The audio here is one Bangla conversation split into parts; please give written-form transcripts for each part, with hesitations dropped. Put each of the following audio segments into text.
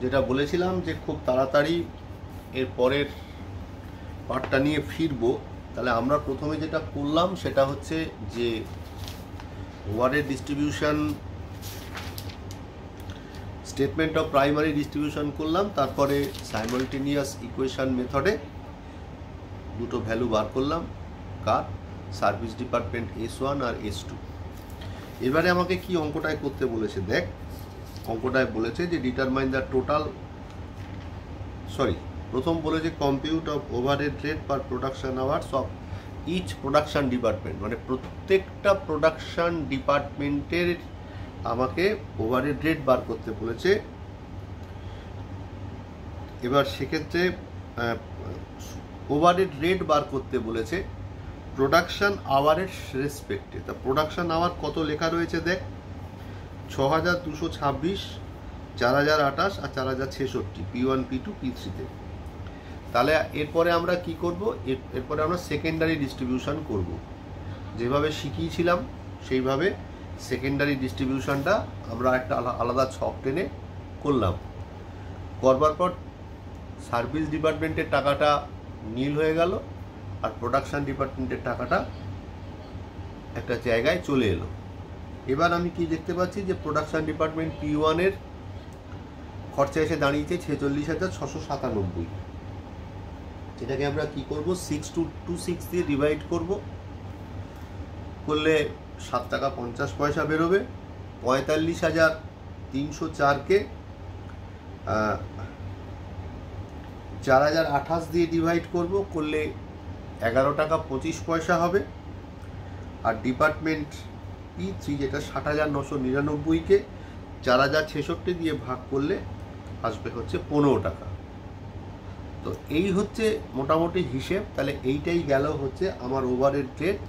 যেটা বলেছিলাম যে খুব তাড়াতাড়ি এর পরের পার্টটা নিয়ে ফিরবো। তাহলে আমরা প্রথমে যেটা করলাম সেটা হচ্ছে যে ওভারের distribution, statement of primary distribution করলাম, তারপরে সাইমালটেনিয়াস ইকুয়েশন মেথডে দুটো ভ্যালু বার করলাম, কার সার্ভিস ডিপার্টমেন্ট S1 আর S2। এবারে আমাকে কি অঙ্কটায় করতে বলেছে দেখ। অঙ্কটায় বলেছে যে ডিটারমাইন দ্য টোটাল, প্রথম বলেছে compute of overhead rate per production hours of each production department, মানে প্রত্যেকটা প্রোডাকশন ডিপার্টমেন্টের আমাকে ওভারহেড রেট বার করতে বলেছে। এবার সেক্ষেত্রে ওভারহেড রেট বার করতে বলেছে প্রোডাকশন আওয়ারের রেসপেক্টে। তা প্রোডাকশন আওয়ার কত লেখা রয়েছে দেখ, 6226, 4028 আর 4066, P1 P2 P3-তে। তাহলে এরপরে আমরা কি করব, এরপরে আমরা সেকেন্ডারি ডিস্ট্রিবিউশন করব। যেভাবে শিখিয়েছিলাম সেইভাবে সেকেন্ডারি ডিস্ট্রিবিউশনটা আমরা একটা আলাদা ছক টেনে করলাম। করবার পর সার্ভিস ডিপার্টমেন্টের টাকাটা নীল হয়ে গেল আর প্রোডাকশন ডিপার্টমেন্টের টাকাটা একটা জায়গায় চলে এলো। এবার আমি কি দেখতে পাচ্ছি যে প্রোডাকশন ডিপার্টমেন্ট P1-এর খরচা এসে দাঁড়িয়েছে 46,697। এটাকে আমরা কি করব, 6226 দিয়ে ডিভাইড করব, করলে 7 টাকা 50 পয়সা বেরোবে। 45,304-কে 4028 দিয়ে ডিভাইড করব, করলে 11 টাকা 25 পয়সা হবে। আর ডিপার্টমেন্ট P3 যেটা 60,999-কে 4066 দিয়ে ভাগ করলে আসবে হচ্ছে 15 টাকা। তো এই হচ্ছে মোটামুটি হিসেব। তাহলে এইটাই গেল হচ্ছে আমার overhead rate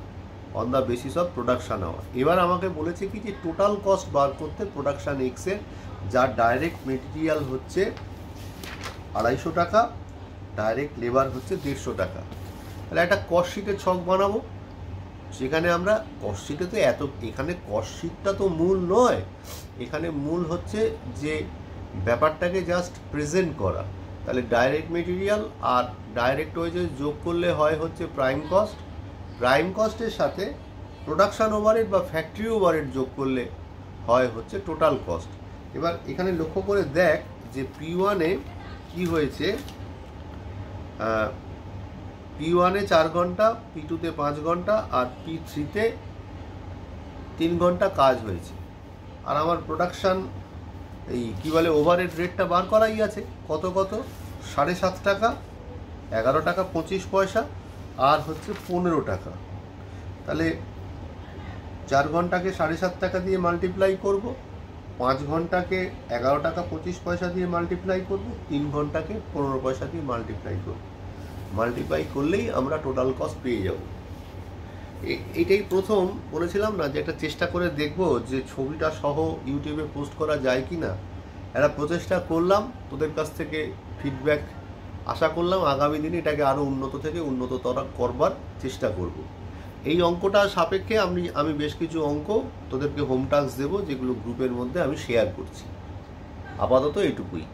on the basis of production hour. এবার আমাকে বলেছে কি যে টোটাল কস্ট বার করতে প্রোডাকশান এক্সের, যার ডাইরেক্ট মেটেরিয়াল হচ্ছে 250 টাকা, ডাইরেক্ট লেবার হচ্ছে 150 টাকা। তাহলে একটা কস্ট শিটের ছক বানাবো, সেখানে আমরা কস্ট শিটে তো এখানে কস্ট শিটটা তো মূল নয়, এখানে মূল হচ্ছে যে ব্যাপারটাকে জাস্ট প্রেজেন্ট করা। তাহলে ডাইরেক্ট মেটেরিয়াল আর ডাইরেক্ট ওয়েজেস যোগ করলে হয় হচ্ছে প্রাইম কস্ট, প্রাইম কস্টের সাথে প্রোডাকশান ওভারহেড বা ফ্যাক্টরি ওভারহেড যোগ করলে হয় হচ্ছে টোটাল কস্ট। এবার এখানে লক্ষ্য করে দেখ যে P1-এ কি হয়েছে, P1-এ 4 ঘন্টা, P2-তে 5 ঘন্টা আর P3-তে 3 ঘন্টা কাজ হয়েছে। আর আমার প্রোডাকশান এই কী বলে ওভারহেড রেটটা বার করাই আছে, কত 7.5 টাকা, 11 টাকা 25 পয়সা আর হচ্ছে 15 টাকা। তাহলে 4 ঘন্টাকে 7.5 টাকা দিয়ে মাল্টিপ্লাই করব, 5 ঘন্টাকে 11 টাকা 25 পয়সা দিয়ে মাল্টিপ্লাই করব, 3 ঘন্টাকে 15 পয়সা দিয়ে মাল্টিপ্লাই করব। মাল্টিপ্লাই করলেই আমরা টোটাল কস্ট পেয়ে যাব। এইটাই প্রথম বলেছিলাম না যে একটা চেষ্টা করে দেখব যে ছবিটা সহ ইউটিউবে পোস্ট করা যায় কি না। একটা প্রচেষ্টা করলাম, তোদের কাছ থেকে ফিডব্যাক আশা করলাম। আগামী দিনে এটাকে আরও উন্নত থেকে উন্নততর করবার চেষ্টা করব। এই অঙ্কটা সাপেক্ষে আমি বেশ কিছু অঙ্ক তোদেরকে হোম টাস্ক দেবো, যেগুলো গ্রুপের মধ্যে আমি শেয়ার করছি। আপাতত এইটুকুই।